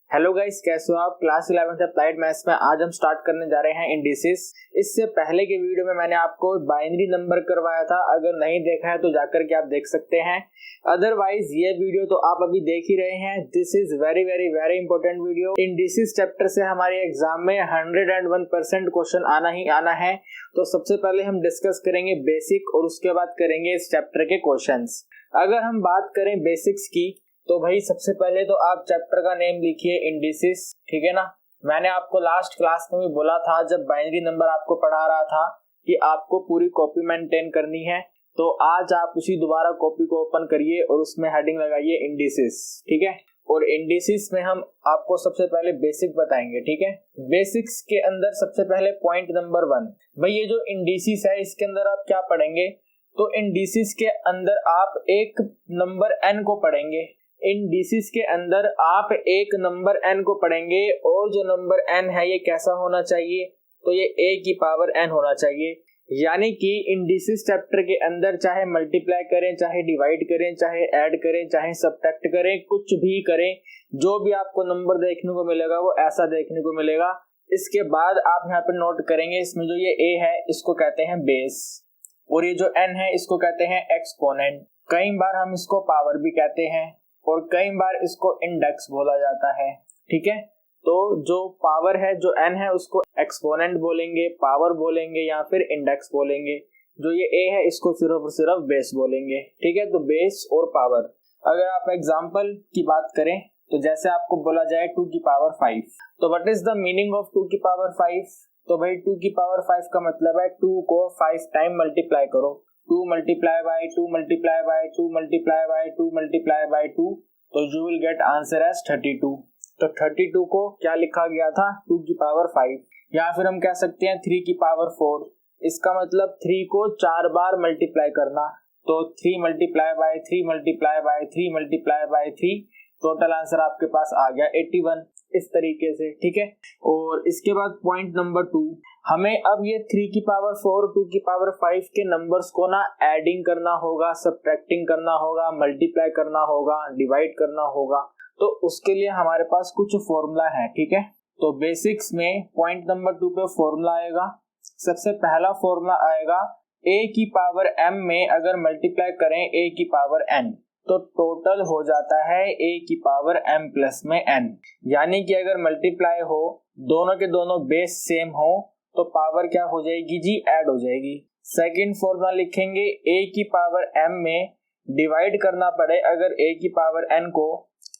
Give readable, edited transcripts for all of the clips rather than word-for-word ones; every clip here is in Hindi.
हेलो गाइस, कैसे हो आप। क्लास 11th अप्लाइड मैथ्स में आज हम स्टार्ट करने जा रहे हैं इंडिसेस। इससे पहले के वीडियो में मैंने आपको बाइनरी नंबर करवाया था, अगर नहीं देखा है तो जाकर के आप देख सकते हैं। अदरवाइज ये वीडियो तो आप अभी देख ही रहे हैं। This is very very very important video. Indices chapter से हमारे एग्जाम में 101% क्वेश्चन आना ही आना है। तो सबसे पहले हम डिस्कस करेंगे बेसिक और उसके बाद करेंगे इस चैप्टर के क्वेश्चंस। अगर हम बात करें बेसिक्स की तो भाई सबसे पहले तो आप चैप्टर का नेम लिखिए इंडिसेस, ठीक है ना। मैंने आपको लास्ट क्लास में भी बोला था जब बाइनरी नंबर आपको पढ़ा रहा था कि आपको पूरी कॉपी मेंटेन करनी है, तो आज आप उसी दोबारा कॉपी को ओपन करिए और उसमें हेडिंग लगाइए इंडिसेस, ठीक है। और इंडिसेस में हम आपको सबसे पहले बेसिक बताएंगे, ठीक है। बेसिक्स के अंदर सबसे पहले पॉइंट नंबर 1, भाई ये जो इंडिसेस है इसके अंदर आप क्या पढ़ेंगे, तो इंडिसेस के अंदर आप एक नंबर n को पढ़ेंगे। इंडिसेस के अंदर आप एक नंबर n को पढ़ेंगे और जो नंबर n है ये कैसा होना चाहिए, तो ये a की पावर n होना चाहिए। यानी कि इंडिसेस चैप्टर के अंदर चाहे मल्टीप्लाई करें, चाहे डिवाइड करें, चाहे ऐड करें, चाहे सबट्रैक्ट करें, कुछ भी करें, जो भी आपको नंबर देखने को मिलेगा वो ऐसा देखने को मिलेगा। इसके बाद आप यहाँ पे नोट करेंगे, इसमें जो ये a है इसको कहते हैं बेस और ये जो n है इसको कहते हैं एक्सपोनेंट। कई बार हम इसको पावर भी कहते हैं और कई बार इसको इंडेक्स बोला जाता है, ठीक है। तो जो पावर है, जो n है, उसको एक्सपोनेंट बोलेंगे, पावर बोलेंगे या फिर इंडेक्स बोलेंगे। जो ये a है इसको सिर्फ और सिर्फ बेस बोलेंगे, ठीक है। तो बेस और पावर। अगर आप एग्जांपल की बात करें तो जैसे आपको बोला जाए 2 की पावर 5, तो what is the meaning of 2 की पावर 5, तो भाई 2 की पावर 5 का मतलब है 2 को 5 टाइम मल्टीप्लाई करो। 2 multiply by 2 multiply by 2 multiply by 2 multiply by 2, तो you will get answer as 32। तो 32 को क्या लिखा गया था, 2 की पावर 5, या फिर हम कह सकते हैं 3 की पावर 4। इसका मतलब 3 को 4 बार मल्टीप्लाई करना, तो 3 multiply by 3 multiply by 3 multiply by 3, total answer आपके पास आ गया 81। इस तरीके से, ठीक है। और इसके बाद पॉइंट नंबर 2, हमें अब ये 3 की पावर 4 2 की पावर 5 के नंबर्स को ना एडिंग करना होगा, सबट्रैक्टिंग करना होगा, मल्टीप्लाई करना होगा, डिवाइड करना होगा। तो उसके लिए हमारे पास कुछ फॉर्मूला है, ठीक है। तो बेसिक्स में पॉइंट नंबर 2 पे फॉर्मूला आएगा। सबसे पहला फॉर्मूला आएगा a की पावर m में अगर मल्टीप्लाई करें a की पावर n, तो टोटल हो जाता है a की पावर m प्लस में n। यानी कि अगर मल्टीप्लाई हो, दोनों के दोनों बेस सेम हो, तो पावर क्या हो जाएगी जी, ऐड हो जाएगी। सेकंड फॉर्मूला लिखेंगे a की पावर m में डिवाइड करना पड़े अगर a की पावर n को,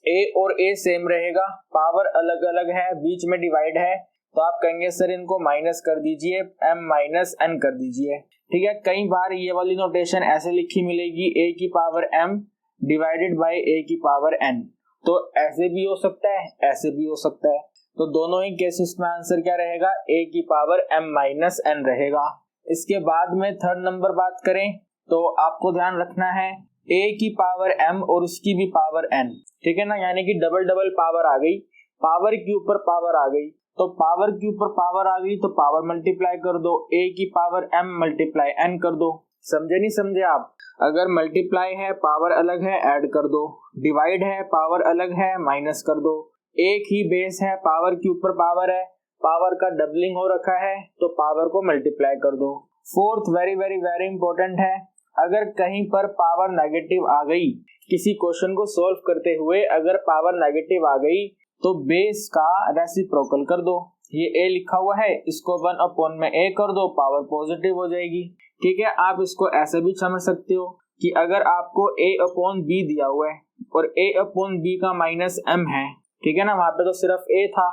a और a सेम रहेगा, पावर अलग अलग है, बीच में डिवाइड है, तो आप कहेंगे सर इनको माइनस कर दीजिए, m माइनस n कर दीजिए, ठीक है। कई बार ये वाली नोटेशन ऐसे लिखी मिलेगी, a की power m divided by a की पावर n, तो ऐसे भी हो सकता है, ऐसे भी हो सकता है। तो दोनों ही केसेस में आंसर क्या रहेगा, a की पावर m माइनस n रहेगा। इसके बाद में थर्ड नंबर बात करें तो आपको ध्यान रखना है a की पावर m और उसकी भी पावर n, ठीक है ना। यानी कि डबल डबल पावर आ गई, पावर के ऊपर पावर आ गई, तो पावर के ऊपर पावर आ गई तो पावर मल्टीप्लाई कर दो, a की पावर m मल्टीप्लाई n कर दो। समझे नहीं समझे आप। अगर मल्टीप्लाई है पावर अलग है, ऐड कर दो, डिवाइड है पावर अलग है, माइनस कर दो, एक ही बेस है, पावर के ऊपर पावर है, पावर का डबलिंग हो रखा है, तो पावर को मल्टीप्लाई कर दो। Fourth very very very important है, अगर कहीं पर पावर नेगेटिव आ गई, किसी क्वेश्चन को सोल्व करते हुए अगर पावर नेगेटिव आ गई, तो बेस का रेसिप्रोकल कर दो। ये a लिखा हुआ है, इसको 1 अपॉन में a कर दो, पावर पॉजिटिव हो जाएगी, ठीक है। आप इसको ऐसे भी समझ सकते हो कि अगर आपको a अपॉन b दिया हुआ है और a अपॉन b का माइनस m है, ठीक है ना, वहां पे तो सिर्फ a था,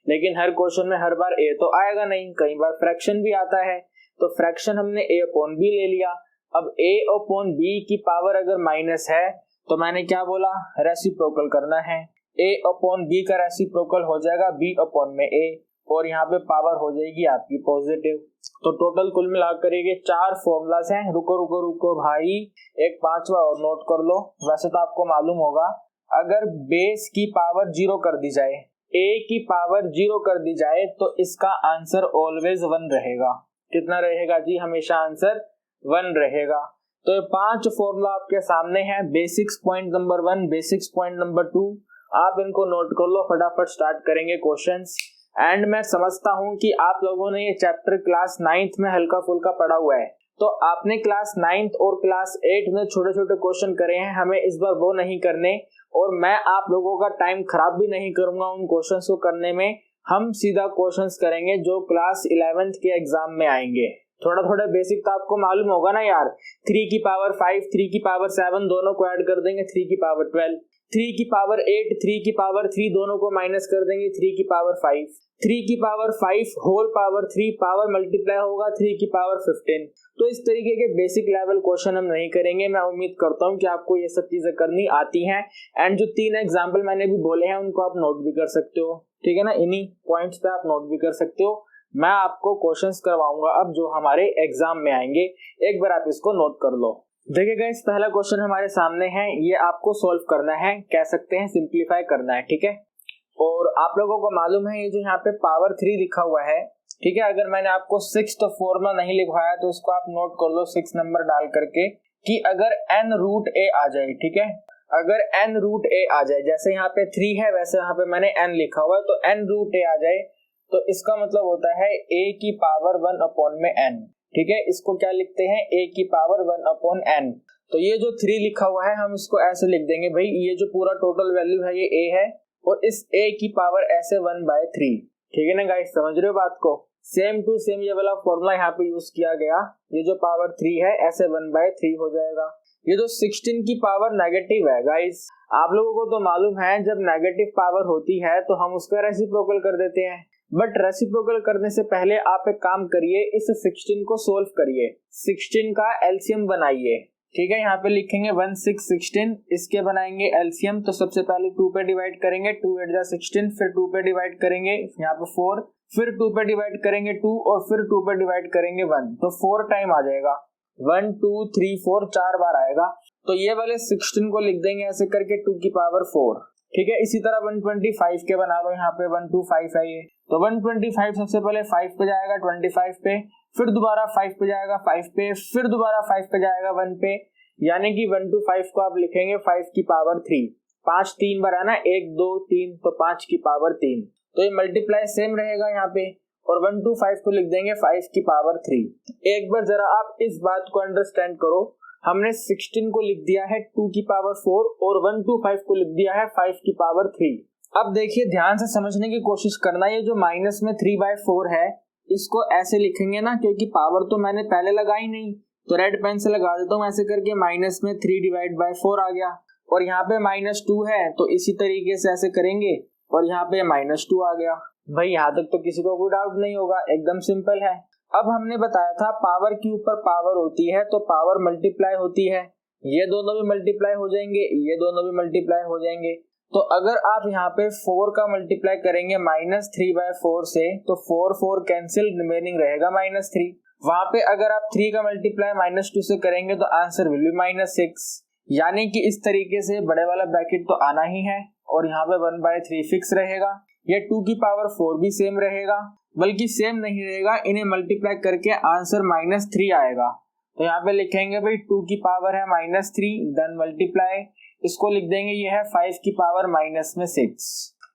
लेकिन हर क्वेश्चन में हर बार a तो आएगा नहीं, कई बार फ्रैक्शन भी आता है, तो फ्रैक्शन हमने a अपॉन b ले लिया। अब a अपॉन b की पावर अगर माइनस है तो मैंने क्या बोला, रेसिप्रोकल करना है, a अपॉन b का रेसिप्रोकल हो जाएगा b अपॉन में a, और यहाँ पे पावर हो जाएगी आपकी पॉजिटिव। तो टोटल कुल मिलाकर ये 4 फॉर्मूलाज हैं। रुको रुको रुको भाई, एक 5वां और नोट कर लो। वैसे तो आपको मालूम होगा, अगर बेस की पावर 0 कर दी जाए, a की पावर 0 कर दी जाए, तो इसका आंसर ऑलवेज 1 रहेगा। कितना रहेगा जी, हमेशा आंसर 1 रहेगा। तो ये 5 फॉर्मूला आपके सामने है। Basics point number 1, basics point number 2 आप इनको नोट कर लो, फटाफट स्टार्ट करेंगे क्वेश्चंस। एंड मैं समझता हूं कि आप लोगों ने ये चैप्टर क्लास 9th में हल्का फुल्का पढ़ा हुआ है, तो आपने क्लास 9th और क्लास 8 में छोटे छोटे क्वेश्चन करे हैं, हमें इस बार वो नहीं करने, और मैं आप लोगों का टाइम खराब भी नहीं करूंगा उन क्वेश्चंस को करने में। हम सीधा क्वेश्चंस करेंगे जो क्लास 11th के एग्जाम में आएंगे। थोड़ा थोड़ा बेसिक तो आपको मालूम होगा ना यार, 3 की पावर 5, 3 की पावर 7 दोनों को ऐड कर देंगे 3 की पावर 12, 3 की पावर 8, 3 की पावर 3 दोनों को माइनस कर देंगे 3 की पावर 5, 3 की power 5 whole power 3 power multiply होगा 3 की पावर 15। तो इस तरीके के बेसिक लेवल क्वेश्चन हम नहीं करेंगे। मैं उम्मीद करता हूं कि आपको ये सब चीजें करनी आती हैं। एंड जो 3 एग्जाम्पल मैंने भी बोले हैं उनको आप नोट भी कर सकते हो, ठीक है ना, इन्हीं पॉइंट्स पे आप नोट भी कर सकते हो। मैं आपको क्वेश्चंस करवाऊंगा अब जो हमारे एग्जाम में आएंगे, एक बार आप इसको नोट कर लो। देखिए गाइस, पहला क्वेश्चन हमारे सामने है, ये आपको सॉल्व करना है, कह सकते हैं सिंप्लीफाई करना है, ठीक है। और आप लोगों को मालूम है ये जो यहाँ पे पावर 3 लिखा हुआ है, ठीक है, अगर मैंने आपको 6th फॉर्मूला नहीं लिखवाया तो इसको आप नोट कर लो 6 नंबर डाल करके, कि अगर n रूट a आ जाए, ठीक है, अगर n रूट a आ जाए, जैसे यहाँ पे 3 है वैसे यहाँ पे मैंने n लिखा हुआ है, तो n रूट a आ जाए तो इसका मतलब होता है a की पावर 1 अपॉन में n, ठीक है। इसको क्या लिखते हैं, a की पावर 1 अपॉन n। तो ये जो 3 लिखा हुआ है हम इसको ऐसे लिख देंगे, भाई ये जो पूरा टोटल वैल्यू है ये a है, और इस a की पावर ऐसे 1/3, ठीक है ना गाइस, समझ रहे हो बात को। सेम टू सेम ये वाला फॉर्मूला यहाँ पे यूज किया गया, ये जो पावर 3 है ऐसे 1/3 हो जाएगा। ये जो 16 की पावर नेगेटिव है गाइस, आप लोगों को तो मालूम है जब नेगेटिव पावर होती है तो हम उसका रेसिप्रोकल कर देते हैं, बट रेसिप्रोकल करने से पहले आप एक काम करिए, इस 16 को सोल्व करिए, 16 का एलसीएम बनाइए, ठीक है। यहाँ पे लिखेंगे 1 6 16, इसके बनाएंगे एलसीएम। तो सबसे पहले 2 पे डिवाइड करेंगे, 2 8 जा 16, फिर 2 पे डिवाइड करेंगे यहाँ पे 4, फिर 2 पे डिवाइड करेंगे 2, और फिर 2 पे डिवाइड करेंगे 1, तो 4 टाइम आ जाएगा, 1 2 3 4 4 बार आएगा। तो ये वाले 16 को लिख देंगे ऐसे करके 2 की पावर 4, ठीक है। इसी तरह 125 के बना लो, यहाँ पे 125 है ये, तो 125 सबसे पहले 5 पे जाएगा 25 पे, फिर दोबारा 5 पे जाएगा 5 पे, फिर दोबारा 5 पे जाएगा 1 पे, यानी कि 125 को आप लिखेंगे 5 की पावर 3, 5 3 बार है ना, 1 2 3, तो 5 की पावर 3, तो ये मल्टीप्लाई सेम रहेगा यहाँ पे, और 125 को लिख देंगे 5 की पावर 3। एक बार जरा आप इस बात को अंडरस्टैंड करो, हमने 16 को लिख दिया है 2 की पावर 4, और 125 को लिख दिया है 5 की पावर 3। अब देखिए ध्यान से समझने की कोशिश करना, ये जो माइनस में 3/4 है इसको ऐसे लिखेंगे ना, क्योंकि पावर तो मैंने पहले लगाई नहीं, तो रेड पेन से लगा देता हूँ ऐसे करके, माइनस में 3/4 आ गया, और यहाँ पे -2 है तो इसी तरीके से ऐसे करेंगे, और यहाँ पे -2 आ गया। भाई यहाँ तक तो किसी को कोई डाउट नहीं होगा, एकदम सिंपल है। अब हमने बताया था पावर के ऊपर पावर होती है तो पावर मल्टीप्लाई होती है, ये दोनों भी मल्टीप्लाई हो जाएंगे, ये दोनों भी मल्टीप्लाई हो जाएंगे। तो अगर आप यहाँ पे 4 का मल्टीप्लाई करेंगे -3/4 से, तो 4 4 कैंसिल, रिमेनिंग रहेगा -3। वहां पे अगर आप 3 का मल्टीप्लाई -2 से करेंगे तो आंसर विल बी -6, यानी कि इस तरीके से बड़े वाला ब्रैकेट तो आना ही है, और यहाँ पे 1/3 फिक्स रहेगा। ये 2 की पावर 4 भी सेम रहेगा, बल्कि सेम नहीं रहेगा, इन्हें मल्टीप्लाई करके आंसर -3 आएगा। तो यहाँ पे लिखेंगे भाई 2 की पावर है -3, देन मल्टीप्लाई, इसको लिख देंगे ये है 5 की पावर -6।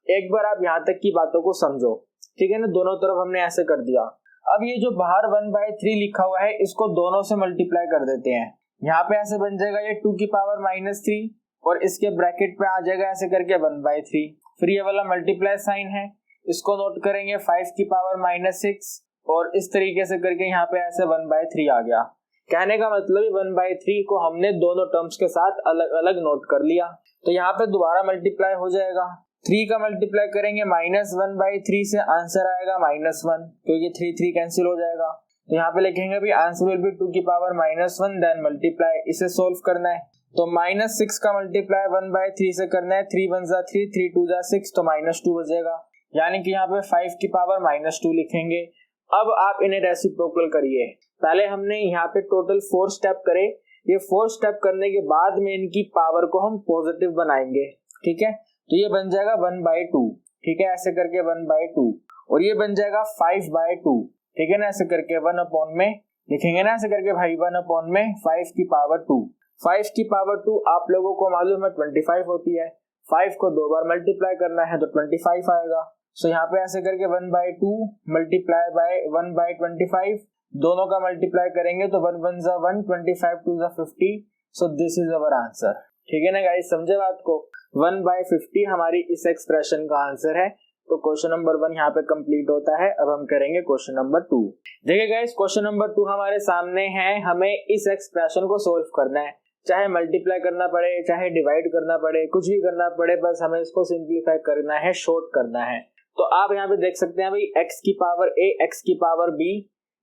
एक बार आप यहाँ तक की बातों को समझो, ठीक है ना, दोनों तरफ हमने ऐसे कर दिया। अब ये जो बाहर 1/3 लिखा हुआ है इसको दोनों से मल्टीप्लाई कर देते हैं, यहाँ पे ऐसे बन जाएगा ये 2 की पावर -3, और इसके ब्रैकेट पे आ जाएगा ऐसे करके 1/3, फिर ये वाला मल्टीप्लाई साइन है, इसको नोट करेंगे 5 की पावर -6, और इस तरीके से करके यहाँ पे ऐसे 1/3 आ गया। कहने का मतलब 1/3 को हमने दोनों टर्म्स के साथ अलग अलग नोट कर लिया। तो यहाँ पे दोबारा मल्टीप्लाई हो जाएगा, 3 का मल्टीप्लाई करेंगे -1/3 से, आंसर आएगा -1, क्योंकि 3 3 कैंसिल हो जाएगा। तो यहाँ पे लिखेंगे भी आंसर विल बी 2 की पावर -1, देन मल्टीप्लाई, इसे सोल्व करना है। तो -6 का मल्टीप्लाई 1/3 से करना है, 3 1 जा 3, 3 2 जा 6, तो -2 बचेगा, यानी कि यहाँ पे 5 की पावर -2 लिखेंगे। अब आप इन्हें रेसिप्रोकल करिए। पहले हमने यहाँ पे टोटल 4 स्टेप करे, ये 4 स्टेप करने के बाद में इनकी पावर को हम पॉजिटिव बनाएंगे, ठीक है। तो ये बन जाएगा 1/2, ठीक है, ऐसे करके 1/2, और ये बन जाएगा 5/2, ठीक है ना, ऐसे करके 1/, में लिखेंगे ना ऐसे करके भाई 1/, में 5 की पावर 2। 5 की पावर 2 आप लोगों को मालूम है 25 होती है, 5 को 2 बार मल्टीप्लाई करना है तो 25 आएगा। सो यहाँ पे ऐसे करके 1/2 मल्टीप्लाई बाय 1/25, दोनों का मल्टीप्लाई करेंगे तो 1 1 जा 1, 25 2 जा 50। So this is our answer. ठीक है ना गाइस, समझे बात को। 1/50 हमारी इस एक्सप्रेशन का आंसर है। तो क्वेश्चन नंबर 1 यहाँ पे कंप्लीट होता है। अब हम करेंगे क्वेश्चन नंबर 2। देखिए गाइस, क्वेश्चन नंबर 2 हमारे सामने है। हमें इस एक्सप्रेशन को सोल्व करना है, चाहे मल्टीप्लाई करना पड़े, चाहे डिवाइड करना पड़े, कुछ भी करना पड़े, बस हमें इसको सिंप्लीफाई करना है, शॉर्ट करना है। तो आप यहाँ पे देख सकते हैं भाई, x की पावर a, x की पावर b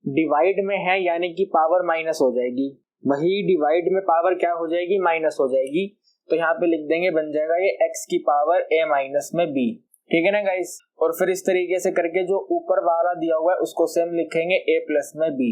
डिवाइड में है, यानी कि पावर माइनस हो जाएगी। वही डिवाइड में पावर क्या हो जाएगी, माइनस हो जाएगी। तो यहाँ पे लिख देंगे, बन जाएगा ये x की पावर a माइनस में b। ठीक है ना गाइस। और फिर इस तरीके से करके जो ऊपर वाला दिया हुआ है उसको सेम लिखेंगे a प्लस में b।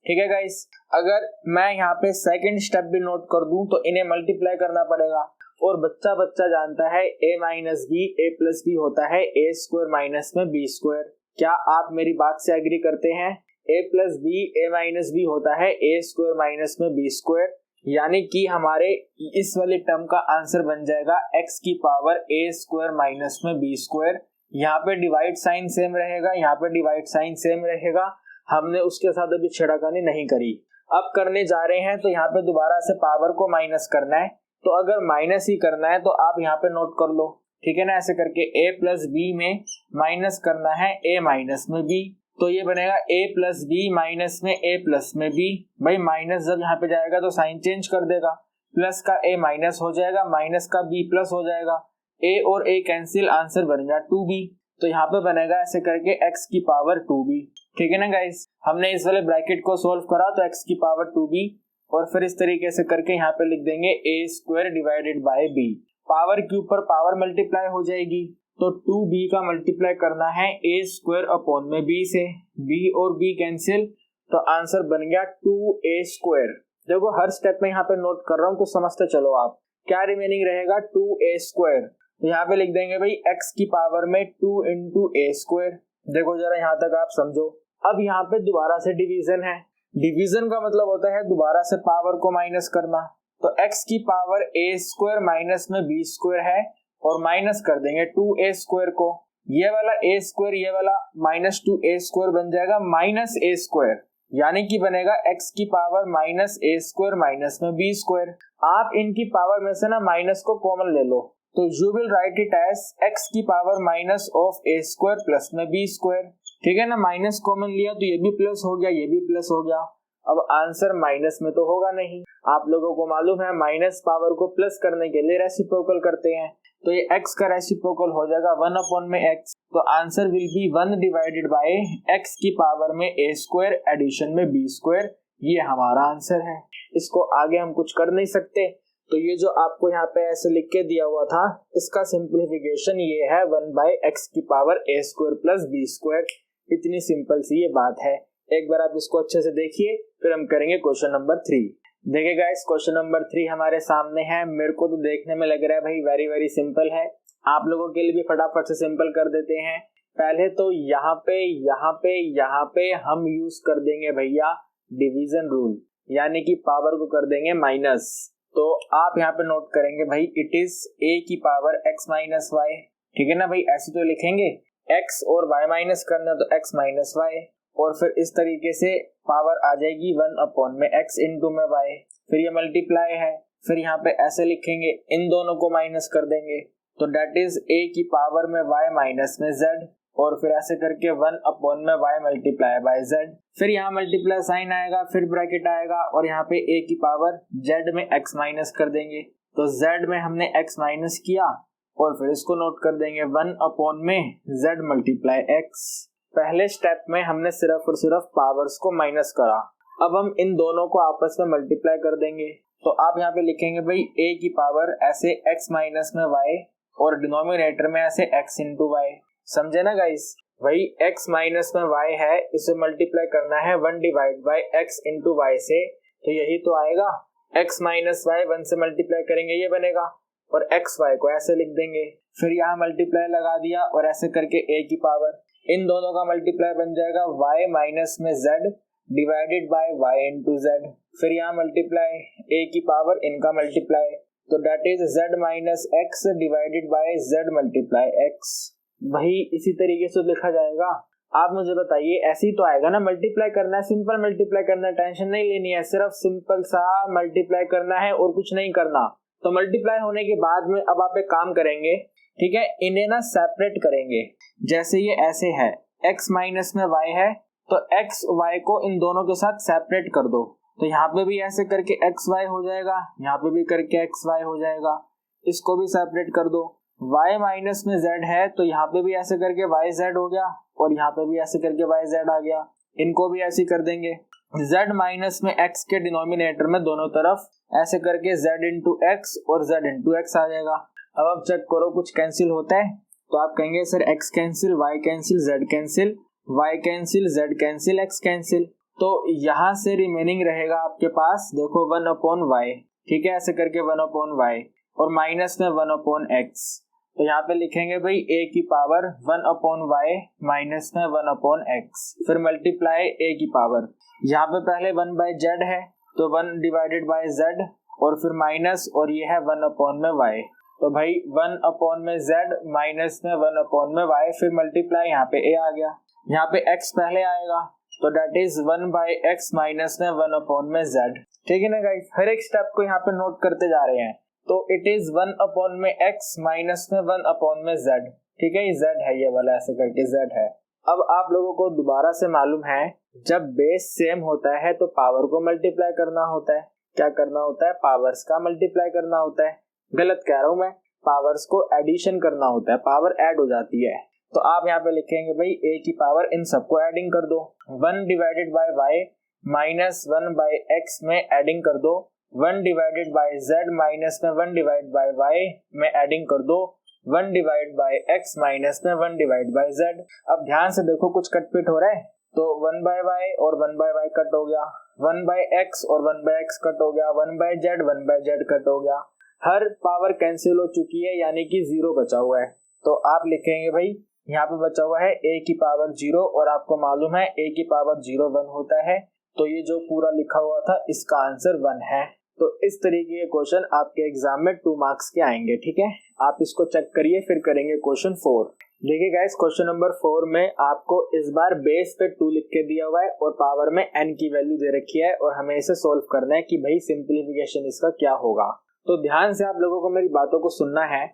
ठीक है गाइस। अगर मैं यहाँ पे सेकंड स्टेप भी नोट कर दूं तो इन्हें मल्टीप्लाई करना पड़ेगा। और बच्चा जानता है a minus B A plus B होता है a स्क्वायर माइनस में b स्क्वायर। क्या आप मेरी बात से एग्री करते हैं? a plus B A minus B होता है a स्क्वायर माइनस में b स्क्वायर, यानी कि हमारे इस वाले टर्म का आंसर बन जाएगा x की पावर a स्क्वायर माइनस में b स्क्वायर। यहाँ पे डिवाइड साइन सेम रहेगा, यहाँ पे डिवाइड साइन सेम रहेगा। हमने उसके साथ अभी छेड़खानी नहीं करी, अब करने जा रहे हैं। तो यहाँ पे दोबारा से पावर को माइनस करना है। तो अगर माइनस ही करना है तो आप यहाँ पे नोट कर लो। ठीक है ना, ऐसे करके a प्लस बी में माइनस करना है a माइनस में b। तो ये बनेगा a प्लस बी माइनस में a प्लस में b। भाई माइनस जब यहाँ पे जाएगा तो साइन चेंज कर देगा, प्लस का a माइनस हो जाएगा, माइनस का b प्लस हो जाएगा, a और a कैंसिल, आंसर बनेगा 2b। तो यहाँ पे बनेगा ऐसे करके x की पावर 2b। ठीक है ना गाइस, हमने इस वाले ब्रैकेट को सोल्व करा तो x की पावर 2b, और फिर इस तरीके से करके यहाँ पे लिख देंगे a square divided by b। Power के ऊपर पावर मल्टीप्लाई हो जाएगी, तो 2b का मल्टीप्लाई करना है a स्क्वायर अपॉन में b से, b और b कैंसिल, तो आंसर बन गया 2a स्क्वायर। देखो हर स्टेप में यहाँ पे नोट कर रहा हूँ तो समझते चलो आप। क्या रिमेनिंग रहेगा, 2a स्क्वायर। तो यहाँ पे लिख देंगे भाई x की पावर में 2 इंटू a स्क्वायर। देखो जरा यहाँ तक आप समझो। अब यहाँ पे दोबारा से डिवीजन है। डिवीजन का मतलब होता है दोबारा से पावर को माइनस करना। तो x की पावर a स्क्वायर माइनस में b स्क्वायर है, और माइनस कर देंगे 2a स्क्वायर को। ये वाला a स्क्वायर, ये वाला माइनस 2a स्क्वायर बन जाएगा माइनस a स्क्वायर, यानी कि बनेगा x की power minus a square minus में b स्क्वायर। आप इनकी पावर में से ना माइनस को कॉमन ले लो, तो you will write it as x की power minus of a square plus में b स्क्वायर। ठीक है ना, माइनस कॉमन लिया तो ये भी प्लस हो गया, ये भी प्लस हो गया। अब आंसर माइनस में तो होगा नहीं, आप लोगों को मालूम है माइनस पावर को प्लस करने के लिए रेसिप्रोकल करते हैं। तो ये x का रेसिप्रोकल हो जाएगा 1 अपॉन में x। तो answer will be 1 divided by x की पावर में a स्क्वायर एडिशन में b स्क्वायर। ये हमारा आंसर है। इसको आगे हम कुछ कर नहीं सकते। तो ये जो आपको यहाँ पे ऐसे लिख के दिया हुआ था, इसका सिंप्लीफिकेशन ये है 1 बाय x की power a square plus b square. इतनी सिंपल सी ये बात है। एक बार आप इसको अच्छे से देखिए, फिर हम करेंगे क्वेश्चन नंबर 3। देखिए गाइस, क्वेश्चन नंबर 3 हमारे सामने है। मेरे को तो देखने में लग रहा है भाई वेरी वेरी सिंपल है। आप लोगों के लिए भी फटाफट से सिंपल कर देते हैं। पहले तो यहाँ पे हम यूज कर देंगे भैया डिवीजन रूल, यानी कि पावर को कर देंगे माइनस। तो आप यहाँ पे नोट करेंगे भाई, इट इज a की पावर x माइनस वाई। ठीक है ना भाई, ऐसे तो लिखेंगे, x और y माइनस करना तो x माइनस वाई, और फिर इस तरीके से पावर आ जाएगी 1 अपॉन में x इंटू में y। फिर ये मल्टीप्लाई है, फिर यहाँ पे ऐसे लिखेंगे, इन दोनों को माइनस कर देंगे, तो डेट इज a की पावर में y माइनस में z, और फिर ऐसे करके 1 अपॉन में y मल्टीप्लाई बाय z। फिर यहाँ मल्टीप्लाई साइन आएगा, फिर ब्रैकेट आएगा, और यहाँ पे a की पावर z में x माइनस कर देंगे। तो z में हमने x माइनस किया, और फिर इसको नोट कर देंगे 1 अपॉन में z मल्टीप्लाई x। पहले स्टेप में हमने सिर्फ और सिर्फ पावर्स को माइनस करा। अब हम इन दोनों को आपस में मल्टीप्लाई कर देंगे। तो आप यहाँ पे लिखेंगे भाई a की पावर ऐसे x माइनस में y, और डिनोमिनेटर में ऐसे x इंटू वाई। समझे ना गाइस, वही x माइनस में y है, इसे मल्टीप्लाई करना है 1 divide by x into Y से। तो यही तो आएगा, x माइनस वाई 1 से मल्टीप्लाई करेंगे ये बनेगा, और x y को ऐसे लिख देंगे। फिर यहाँ मल्टीप्लाई लगा दिया, और ऐसे करके a की पावर, इन दोनों का मल्टीप्लाई बन जाएगा y माइनस में z divided by y into z। फिर यहाँ मल्टीप्लाई a की पावर, इनका मल्टीप्लाई, तो that is z minus x divided by z multiply x। भाई इसी तरीके से लिखा जाएगा। आप मुझे बताइए, ऐसे ही तो आएगा ना, मल्टीप्लाई करना है, सिंपल मल्टीप्लाई करना है, टेंशन नहीं लेनी है, सिर्फ सिंपल सा मल्टीप्लाई करना है और कुछ नहीं करना। तो मल्टीप्लाई होने के बाद में अब आप एक काम करेंगे, ठीक है, इन्हें ना सेपरेट करेंगे। जैसे ये ऐसे है, x माइनस में y है, तो x y को इन दोनों के साथ सेपरेट कर दो। तो यहाँ पे भी ऐसे करके x y हो जाएगा, यहाँ पे भी करके x y हो जाएगा, इसको भी सेपरेट कर दो। y माइनस में z है, तो यहाँ पे भी ऐसे करके y z हो गया और यहाँ पे भी ऐसे करके y z आ गया, इनको भी ऐसे कर देंगे। z माइनस में x के डिनोमिनेटर में दोनों तरफ ऐसे करके z इंटू एक्स और z इंटू एक्स आ जाएगा। अब आप चेक करो कुछ कैंसिल होता है, तो आप कहेंगे sir x cancel, y cancel, z cancel, y cancel, z cancel, x cancel. तो यहाँ से रिमेनिंग रहेगा आपके पास, देखो 1/y, ठीक है, ऐसे करके 1/y और माइनस में 1/x। तो यहाँ पे लिखेंगे भाई a की पावर 1/y माइनस में 1/x, फिर मल्टीप्लाई a की पावर, यहाँ पे पहले 1/z है तो 1 डिवाइडेड बाय z और फिर माइनस, और ये है 1/y। तो भाई 1/z माइनस में 1/y, फिर मल्टीप्लाई यहाँ पे a आ गया, यहाँ पे x पहले आएगा, तो डेट इज 1/x माइनस में 1/z। ठीक है ना गाइस, हर एक स्टेप को यहाँ पे नोट करते जा रहे हैं। तो इट इज 1/x माइनस में 1/z, ठीक है, ये z है, ये वाला ऐसे करके z है। अब आप लोगों को दोबारा से मालूम है, जब बेस सेम होता है तो पावर को मल्टीप्लाई करना होता है। क्या करना होता है? पावर्स का मल्टीप्लाई करना होता है। गलत कह रहा हूं मैं, पावर्स को एडिशन करना होता है, पावर ऐड हो जाती है। तो आप यहाँ पे लिखेंगे भाई a की पावर, इन सबको एडिंग कर दो, 1 divided by y minus 1/x में एडिंग कर दो, 1 डिवाइडेड बाय z माइनस में 1 डिवाइड बाय y में एडिंग कर दो, 1 डिवाइड बाय x माइनस में 1 डिवाइड बाय z। अब ध्यान से देखो कुछ कटपिट हो रहा है, तो 1/y और 1/y कट हो गया, 1/x और 1/x कट हो गया, 1/z कट हो गया, हर पावर कैंसिल हो चुकी है, यानी कि 0 बचा हुआ है। तो आप लिखेंगे भाई यहाँ पे बचा हुआ है a की पावर 0, और आपको मालूम है a की पावर 0 1 होता है, तो ये जो पूरा लिखा हुआ था इसका आंसर 1 है। तो इस तरीके के क्वेश्चन आपके एग्जाम में 2 मार्क्स के आएंगे, ठीक है, आप इसको चेक करिए। फिर करेंगे क्वेश्चन 4। देखिए गाइस, क्वेश्चन नंबर 4 में आपको इस बार बेस पे 2 लिख के दिया हुआ है और पावर में n की वैल्यू दे रखी है, और हमें इसे सोल्व करना है कि भाई सिंप्लीफिकेशन इसका क्या होगा। तो ध्यान से आप लोगों को मेरी बातों को सुनना है।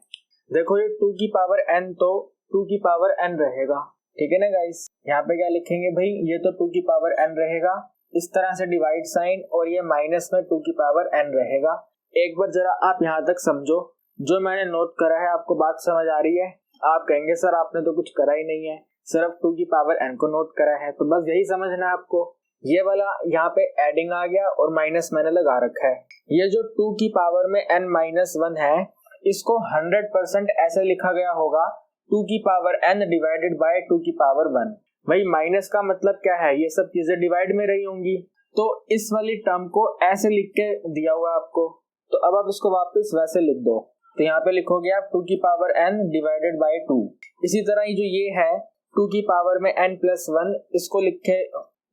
देखो ये 2 की पावर n, तो 2 की पावर n रहेगा, ठीक है ना गाइस। यहाँ पे क्या लिखेंगे भाई, ये तो 2 की पावर n रहेगा, इस तरह से डिवाइड साइन, और ये माइनस में 2 की पावर n रहेगा। एक बार जरा आप यहाँ तक समझो, जो मैंने नोट करा है आपको बात समझ आ रही है? आप कहेंगे सर आपने तो कुछ करा ही नहीं है, सिर्फ 2 की पावर n को नोट करा है। तो बस यही समझना है आपको, ये वाला यहाँ पे एडिंग आ गया और माइनस मैंने लगा रखा है। ये जो 2 की पावर में n माइनस 1 है, इसको 100% ऐसे लिखा गया होगा 2 की पावर n डिवाइडेड बाय 2 की पावर 1। भाई माइनस का मतलब क्या है, ये सब चीजें डिवाइड में रही होंगी, तो इस वाली टर्म को ऐसे लिख के दिया हुआ आपको, तो अब आप इसको वापस वैसे लिख दो। तो यहाँ पे लिखोगे आप 2 की पावर n डिवाइडेड बाय 2। इसी तरह जो ये है 2 की पावर में n प्लस 1, इसको लिखे,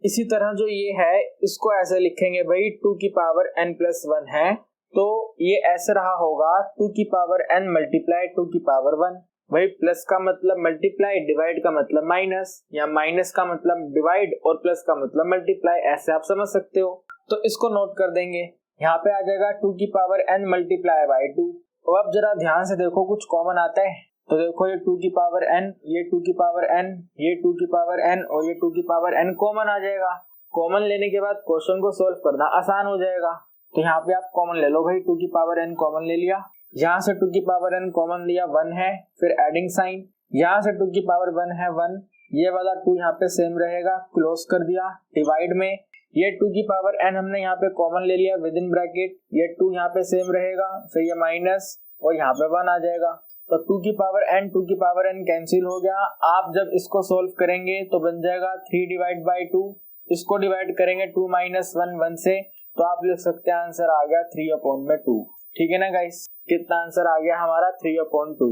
इसी तरह जो ये है इसको ऐसे लिखेंगे भाई 2 की पावर n प्लस 1 है, तो ये ऐसे रहा होगा 2 की पावर n मल्टीप्लाई 2 की पावर 1। भाई प्लस का मतलब मल्टीप्लाई, डिवाइड का मतलब माइनस, या माइनस का मतलब डिवाइड और प्लस का मतलब मल्टीप्लाई, ऐसे आप समझ सकते हो। तो इसको नोट कर देंगे, यहाँ पे आ जाएगा 2 की पावर n मल्टीप्लाई बाय 2। तो अब जरा ध्यान से देखो कुछ कॉमन आता है, तो देखो ये 2 की पावर n, ये 2 की पावर n, ये 2 की पावर n और ये 2 की पावर n कॉमन आ जाएगा। कॉमन लेने के बाद क्वेश्चन को सोल्व करना आसान हो जाएगा। तो यहाँ पे आप कॉमन ले लो भाई, 2 की पावर n कॉमन ले लिया, यहाँ से 2 की पावर n कॉमन लिया, 1 है, फिर एडिंग साइन, यहाँ से 2 की पावर 1 है 1, ये वाला 2 यहाँ पे सेम रहेगा, क्लोज कर दिया, डिवाइड में ये 2 की पावर n हमने यहाँ पे कॉमन ले लिया विद इन ब्रैकेट, ये 2 यहाँ पे सेम रहेगा, फिर ये माइनस और यहाँ पे 1 आ जाएगा। तो 2 की पावर n कैंसिल हो गया। आप जब इसको सोल्व करेंगे तो बन जाएगा 3 डिवाइड बाई 2, इसको डिवाइड करेंगे 2 माइनस 1 से, तो आप लिख सकते हैं आंसर आ गया 3/2। ठीक है ना गाइस, कितना आंसर आ गया हमारा 3/2।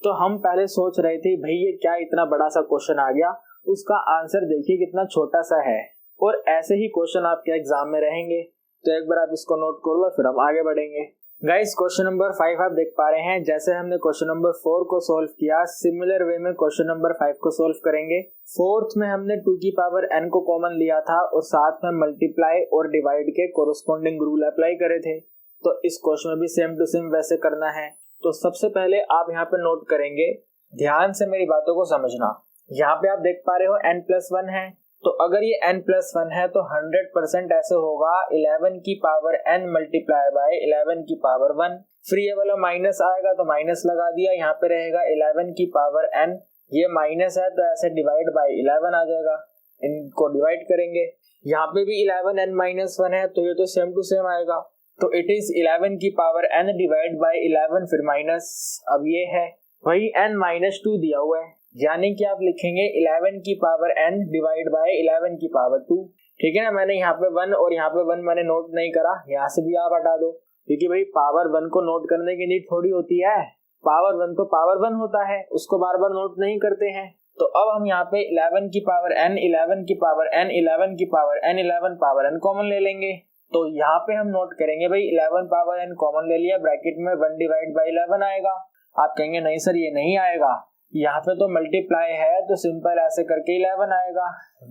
तो हम पहले सोच रहे थे भाई ये क्या इतना बड़ा सा क्वेश्चन आ गया, उसका आंसर देखिए कितना छोटा सा है, और ऐसे ही क्वेश्चन आपके एग्जाम में रहेंगे। तो एक बार आप इसको नोट कर लो, फिर हम आगे बढ़ेंगे। गाइस क्वेश्चन नंबर 5 आप देख पा रहे हैं। जैसे हमने क्वेश्चन नंबर 4 को सॉल्व किया, सिमिलर वे में क्वेश्चन नंबर 5 को सॉल्व करेंगे। फोर्थ में हमने 2 की पावर n को कॉमन लिया था और साथ में मल्टीप्लाई और डिवाइड के कोरोस्पोंडिंग रूल अप्लाई करे थे। तो इस क्वेश्चन में भी सेम टू सेम वैसे करना है। तो सबसे पहले आप यहाँ पे नोट करेंगे, ध्यान से मेरी बातों को समझना। यहाँ पे आप देख पा रहे हो n+1 है, तो अगर ये n+1 है तो 100% ऐसे होगा 11 की पावर n मल्टीप्लाई बाय 11 की पावर 1। फिर ये वाला माइनस आएगा तो माइनस लगा दिया, यहाँ पे रहेगा 11 की पावर n, ये माइनस है तो ऐसे डिवाइड बाय 11 आ जाएगा। इनको डिवाइड करेंगे, यहाँ पे भी 11n-1 है तो ये तो सेम टू सेम आएगा। तो इट इज 11 की पावर n डिवाइड बाय 11 फिर माइनस, अब ये है वही n-2 दिया हुआ है, यानी कि आप लिखेंगे 11 की पावर n डिवाइड बाय 11 की पावर 2। ठीक है ना, मैंने यहाँ पे 1 और यहाँ पे 1 मैंने नोट नहीं करा, यहाँ से भी आप हटा दो, क्योंकि भाई पावर 1 को नोट करने की नीड थोड़ी होती है। पावर 1 तो पावर 1 होता है, उसको बार बार नोट नहीं करते हैं। तो अब हम यहाँ पे 11 की पावर n, 11 की पावर n, 11 की power n, 11 power n common ले लेंगे। तो यहाँ पे हम नोट करेंगे भाई 11 पावर n कॉमन ले लिया, ब्रैकेट में 1 डिवाइड बाय 11 आएगा। आप कहेंगे नहीं सर ये नहीं आएगा, यहाँ पे तो मल्टीप्लाई है तो सिंपल ऐसे करके 11 आएगा।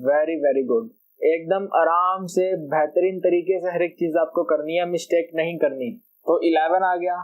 वेरी वेरी गुड, एकदम आराम से बेहतरीन तरीके से हर एक चीज आपको करनी है, मिस्टेक नहीं करनी। तो 11 आ गया,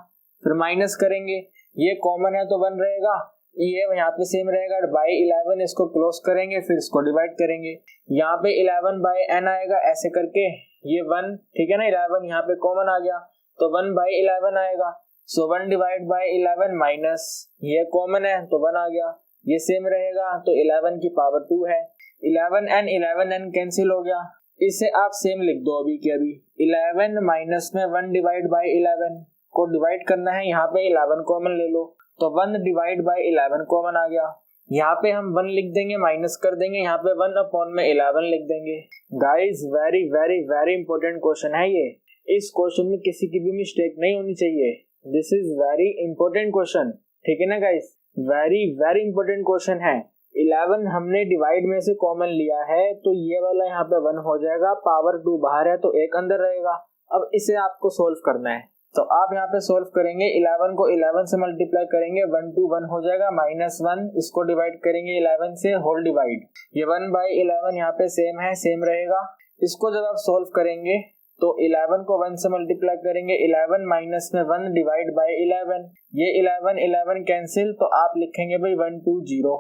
फिर माइनस करेंगे, ये कॉमन है तो 1 रहेगा, ये यहाँ पे सेम रहेगा बाय 11, इसको क्लोज करेंगे फिर इसको डिवाइड करेंगे। यहाँ पे 11 बाय n आएगा ऐसे करके, ये 1, ठीक है ना, 11 यहाँ पे कॉमन आ गया तो 1 बाय 11 आएगा। सो 1 डिवाइड बाय 11 माइनस, ये कॉमन है तो 1 आ गया, ये सेम रहेगा तो 11 की पावर 2 है। 11n कैंसिल हो गया, इसे आप सेम लिख दो अभी के अभी। 11 माइनस में 1 डिवाइड बाय 11 को डिवाइड करना है, यहाँ पे 11 कॉमन ले लो तो 1 डिवाइड बाय 11 कॉमन आ गया। यहाँ पे हम 1 लिख देंगे, माइनस कर देंगे, यहाँ पे 1/11 लिख देंगे। Guys very very very important question है ये, इस क्वेश्चन में किसी की भी मिस्टेक नहीं होनी चाहिए। This is very important question, ठीक है ना guys, very very important question है। 11 हमने डिवाइड में से कॉमन लिया है तो ये वाला यहाँ पे 1 हो जाएगा, पावर 2 बाहर है तो 1 अंदर रहेगा। अब इसे आपको सोल्व करना है, तो आप यहाँ पे सोल्व करेंगे, 11 को 11 से मल्टीप्लाई करेंगे, 1 to 1 हो जाएगा, -1, इसको डिवाइड करेंगे 11 से, होल डिवाइड, ये 1 बाय 11 यहाँ पे सेम है, सेम रहेगा। इसको जब आप सोल्व करेंगे तो 11 को 1 से मल्टीप्लाई करेंगे, 11 माइनस में 1 डिवाइड बाय 11, ये 11 कैंसिल, तो आप लिखेंगे भाई 120,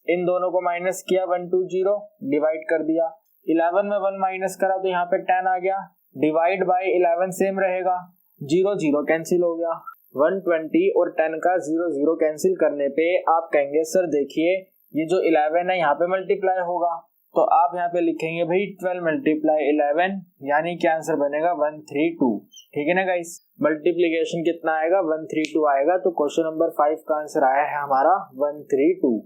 इन दोनों को माइनस किया, 120 डिवाइड कर दिया, 11 में 1 माइनस करा तो यहाँ पे 10 आ गया, डिवाइड बाय 11 सेम रहेगा, 0 कैंसिल हो गया। 120 और 10 का 0 कैंसिल करने पे आप कहेंगे सर देखिए ये जो 11 है यहाँ पे मल्टीप्लाई होगा, तो आप यहाँ पे लिखेंगे भाई 12 मल्टीप्लाई 11, यानी कि आंसर बनेगा 132। ठीक है ना गाइस, मल्टीप्लीकेशन कितना आएगा, 132 आएगा। तो क्वेश्चन नंबर 5 का आंसर आया है हमारा 132।